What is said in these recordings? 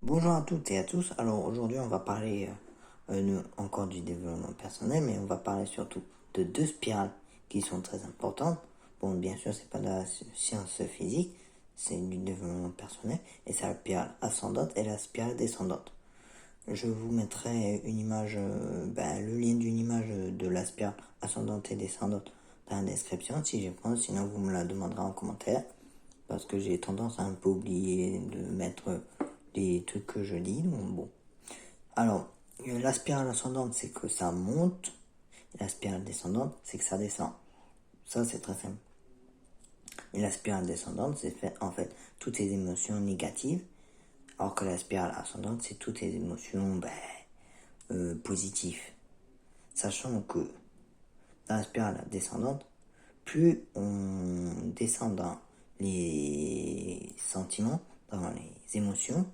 Bonjour à toutes et à tous. Alors aujourd'hui, on va parler encore du développement personnel, mais on va parler surtout de deux spirales qui sont très importantes. Bon, bien sûr, c'est pas de la science physique, c'est du développement personnel, et c'est la spirale ascendante et la spirale descendante. Je vous mettrai une image, le lien d'une image de la spirale ascendante et descendante dans la description si j'y pense, sinon vous me la demanderez en commentaire parce que j'ai tendance à un peu oublier de mettre les trucs que je dis. Donc bon. Alors, la spirale ascendante, c'est que ça monte, et la spirale descendante, c'est que ça descend. Ça, c'est très simple. Et la spirale descendante, c'est fait, en fait toutes les émotions négatives, alors que la spirale ascendante, c'est toutes les émotions positives. Sachant que dans la spirale descendante, plus on descend dans les sentiments, dans les émotions,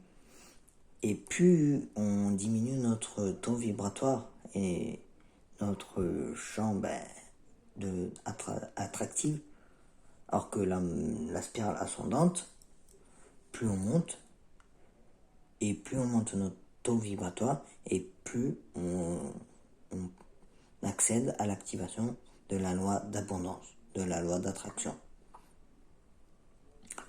et plus on diminue notre taux vibratoire et notre champ attractif, alors que la spirale ascendante, plus on monte, et plus on monte notre taux vibratoire, et plus on accède à l'activation de la loi d'abondance, de la loi d'attraction.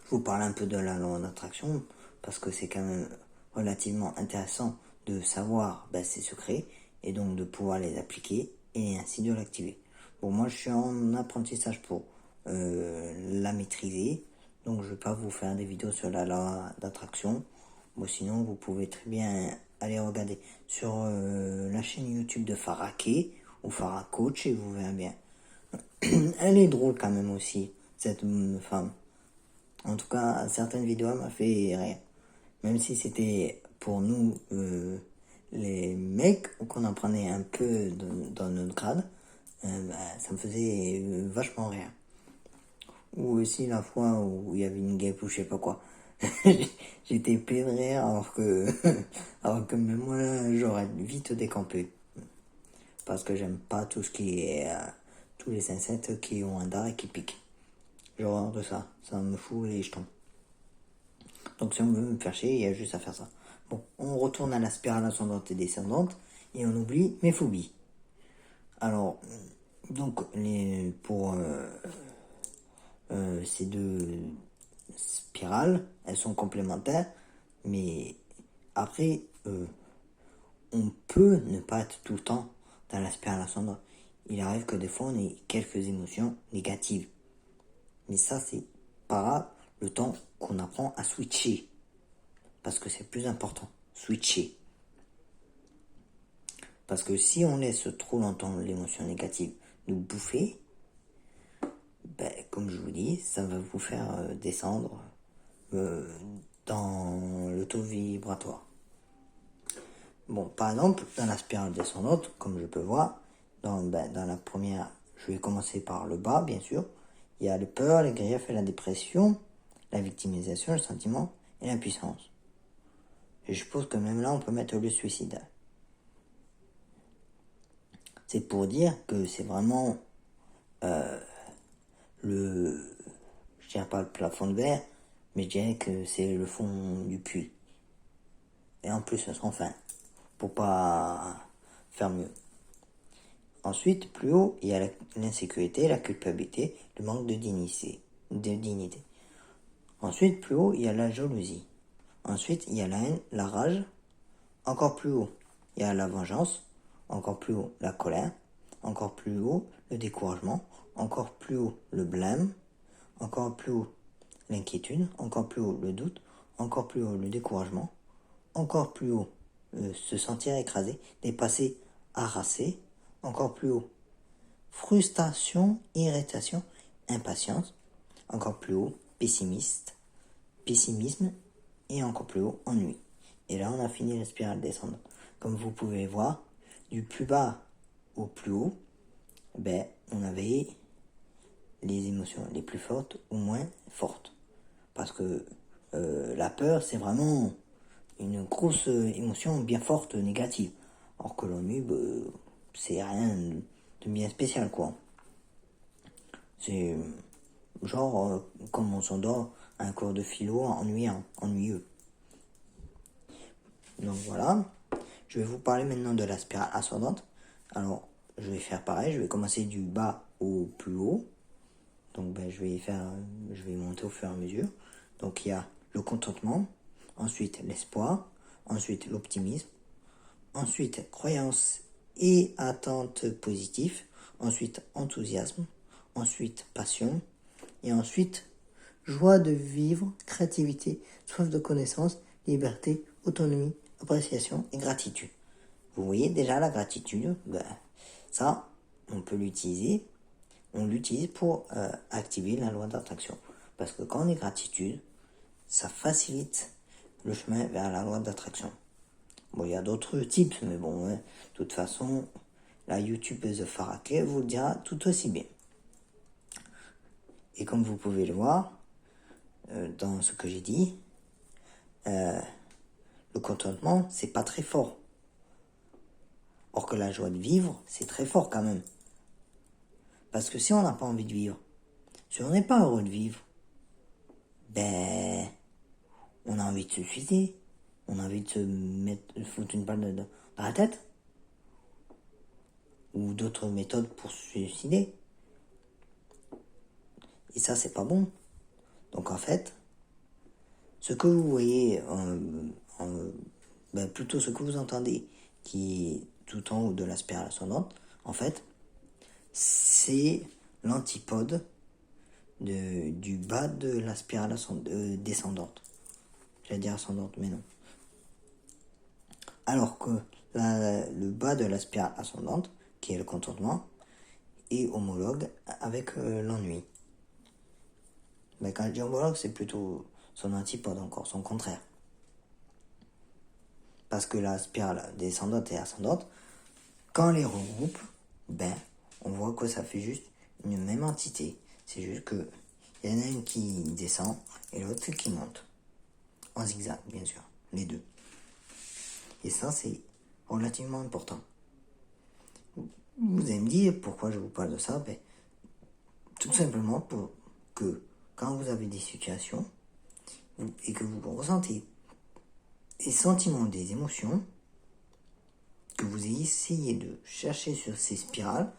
Je vous parle un peu de la loi d'attraction parce que c'est quand même relativement intéressant de savoir ces secrets et donc de pouvoir les appliquer et ainsi de l'activer. Bon, moi je suis en apprentissage pour la maîtriser, donc je ne vais pas vous faire des vidéos sur la loi d'attraction. Bon, sinon vous pouvez très bien aller regarder sur la chaîne YouTube de Farake ou Farah Coach et vous verrez bien. Elle est drôle quand même aussi, cette femme. En tout cas, certaines vidéos m'ont fait rire. Même si c'était pour nous, les mecs, qu'on en prenait un peu dans notre grade, ça me faisait vachement rire. Ou aussi la fois où il y avait une guêpe ou je sais pas quoi. J'étais plein de rire alors que même moi, j'aurais vite décampé. Parce que j'aime pas tout ce qui est, tous les insectes qui ont un dard et qui piquent. J'ai horreur de ça. Ça me fout les jetons. Donc si on veut me faire chier, il y a juste à faire ça. Bon, on retourne à la spirale ascendante et descendante et on oublie mes phobies. Alors, donc pour ces deux spirales, elles sont complémentaires, mais après, on peut ne pas être tout le temps dans la spirale ascendante. Il arrive que des fois on ait quelques émotions négatives. Mais ça, c'est pas le temps qu'on apprend à switcher. Parce que c'est plus important, switcher. Parce que si on laisse trop longtemps l'émotion négative nous bouffer, comme je vous dis, ça va vous faire descendre dans le taux vibratoire. Bon, par exemple, dans la spirale descendante, comme je peux voir, dans la première, je vais commencer par le bas, bien sûr. Il y a les peurs, les griefs et la dépression, la victimisation, le sentiment et l'impuissance. Et je suppose que même là, on peut mettre le suicide. C'est pour dire que c'est vraiment je dirais pas le plafond de verre, mais je dirais que c'est le fond du puits. Et en plus, sans fin, pour pas faire mieux. Ensuite, plus haut, il y a l'insécurité, la culpabilité, le manque de dignité. Ensuite, plus haut, il y a la jalousie. Ensuite, il y a la haine, la rage. Encore plus haut, il y a la vengeance. Encore plus haut, la colère. Encore plus haut, le découragement. Encore plus haut, le blâme. Encore plus haut, l'inquiétude. Encore plus haut, le doute. Encore plus haut, le découragement. Encore plus haut, se sentir écrasé, dépassé, harassé. Encore plus haut, frustration, irritation, impatience. Encore plus haut, pessimisme. Et encore plus haut, ennui. Et là, on a fini la spirale descendante. Comme vous pouvez voir, du plus bas au plus haut, on avait les émotions les plus fortes ou moins fortes. Parce que la peur, c'est vraiment une grosse émotion bien forte, négative. Alors que l'ennui, c'est rien de bien spécial, quoi. C'est comme on s'endort à un cours de philo ennuyeux. Donc voilà, je vais vous parler maintenant de la spirale ascendante. Alors, je vais faire pareil, je vais commencer du bas au plus haut. Donc je vais monter au fur et à mesure. Donc il y a le contentement, ensuite l'espoir, ensuite l'optimisme, ensuite croyance et attente positive, ensuite enthousiasme, ensuite passion, et ensuite joie de vivre, créativité, soif de connaissance, liberté, autonomie, appréciation et gratitude. Vous voyez déjà la gratitude, ça, on peut l'utiliser. On l'utilise pour activer la loi d'attraction. Parce que quand on est gratitude, ça facilite le chemin vers la loi d'attraction. Bon, il y a d'autres types, mais bon, de toute façon, la YouTubeuse Farake vous le dira tout aussi bien. Et comme vous pouvez le voir, dans ce que j'ai dit, le contentement, c'est pas très fort. Or que la joie de vivre, c'est très fort quand même. Parce que si on n'a pas envie de vivre, si on n'est pas heureux de vivre, on a envie de se suicider, on a envie de se foutre une balle dans la tête, ou d'autres méthodes pour se suicider. Et ça, c'est pas bon. Donc en fait, ce que vous voyez, plutôt ce que vous entendez, qui est tout en haut de la spirale ascendante, en fait, c'est l'antipode du bas de la spirale descendante. J'allais dire ascendante, mais non. Alors que le bas de la spirale ascendante, qui est le contentement, est homologue avec l'ennui. Mais quand je dis homologue, c'est plutôt son antipode encore, son contraire. Parce que la spirale descendante et ascendante, quand on les regroupe, on voit que ça fait juste une même entité. C'est juste que il y en a une qui descend et l'autre qui monte. En zigzag, bien sûr, les deux. Et ça, c'est relativement important. Vous allez me dire pourquoi je vous parle de ça. Tout simplement pour que quand vous avez des situations et que vous ressentez des sentiments, des émotions, que vous essayez de chercher sur ces spirales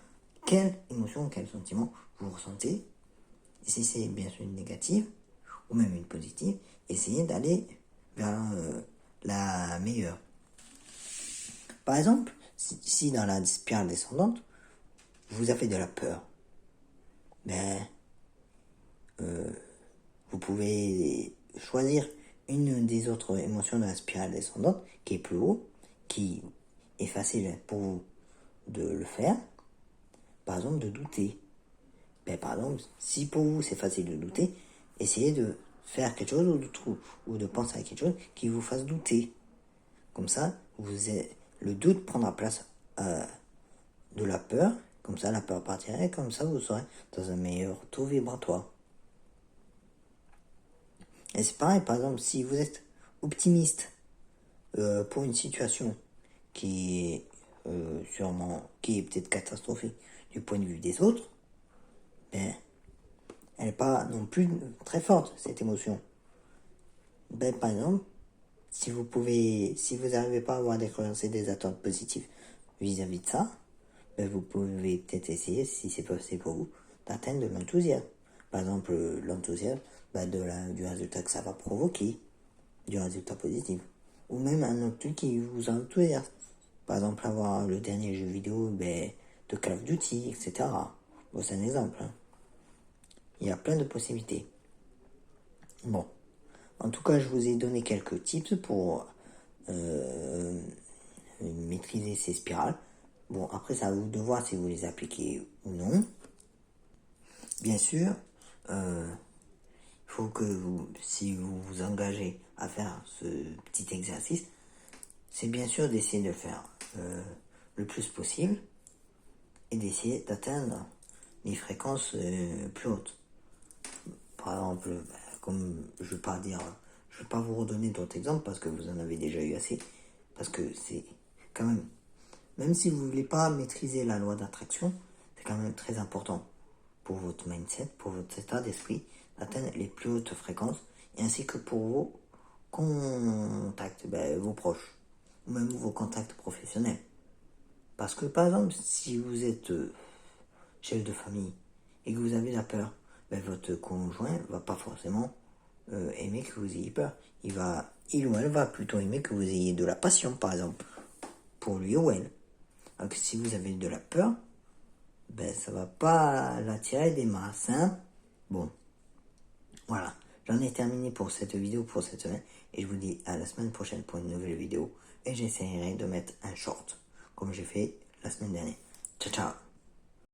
quelle émotion, quel sentiment vous ressentez. Et si c'est bien sûr une négative ou même une positive, essayez d'aller vers la meilleure. Par exemple, si dans la spirale descendante, vous avez de la peur, vous pouvez choisir une des autres émotions de la spirale descendante qui est plus haut, qui est facile pour vous de le faire. Par exemple, de douter. Par exemple, si pour vous c'est facile de douter, essayez de faire quelque chose ou de penser à quelque chose qui vous fasse douter. Comme ça, le doute prendra place de la peur. Comme ça, la peur partira et comme ça, vous serez dans un meilleur taux vibratoire. Et c'est pareil, par exemple, si vous êtes optimiste pour une situation qui est qui est peut-être catastrophique du point de vue des autres, elle n'est pas non plus très forte, cette émotion. Par exemple, si vous n'arrivez pas à avoir des croyances et des attentes positives vis-à-vis de ça, vous pouvez peut-être essayer, si c'est possible pour vous, d'atteindre de l'enthousiasme. Par exemple, l'enthousiasme du résultat que ça va provoquer, du résultat positif. Ou même un autre truc qui vous enthousiasme. Par exemple, avoir le dernier jeu vidéo de Call of Duty, etc. Bon, c'est un exemple. Il y a plein de possibilités. Bon. En tout cas, je vous ai donné quelques tips pour maîtriser ces spirales. Bon, après, c'est à vous de voir si vous les appliquez ou non. Bien sûr, il faut que si vous vous engagez à faire ce petit exercice, c'est bien sûr d'essayer de le faire le plus possible et d'essayer d'atteindre les fréquences plus hautes. Par exemple, comme je ne vais pas vous redonner d'autres exemples parce que vous en avez déjà eu assez. Parce que c'est quand même si vous ne voulez pas maîtriser la loi d'attraction, c'est quand même très important pour votre mindset, pour votre état d'esprit, d'atteindre les plus hautes fréquences, et ainsi que pour vos contacts, vos proches. ou même vos contacts professionnels. Parce que par exemple, si vous êtes chef de famille et que vous avez la peur, ben, votre conjoint va pas forcément aimer que vous ayez peur. Il ou elle va plutôt aimer que vous ayez de la passion, par exemple, pour lui ou elle. Alors que si vous avez de la peur, ben ça va pas l'attirer des masses, hein. Bon, voilà. J'en ai terminé pour cette vidéo pour cette semaine et je vous dis à la semaine prochaine pour une nouvelle vidéo et j'essaierai de mettre un short comme j'ai fait la semaine dernière. Ciao ciao.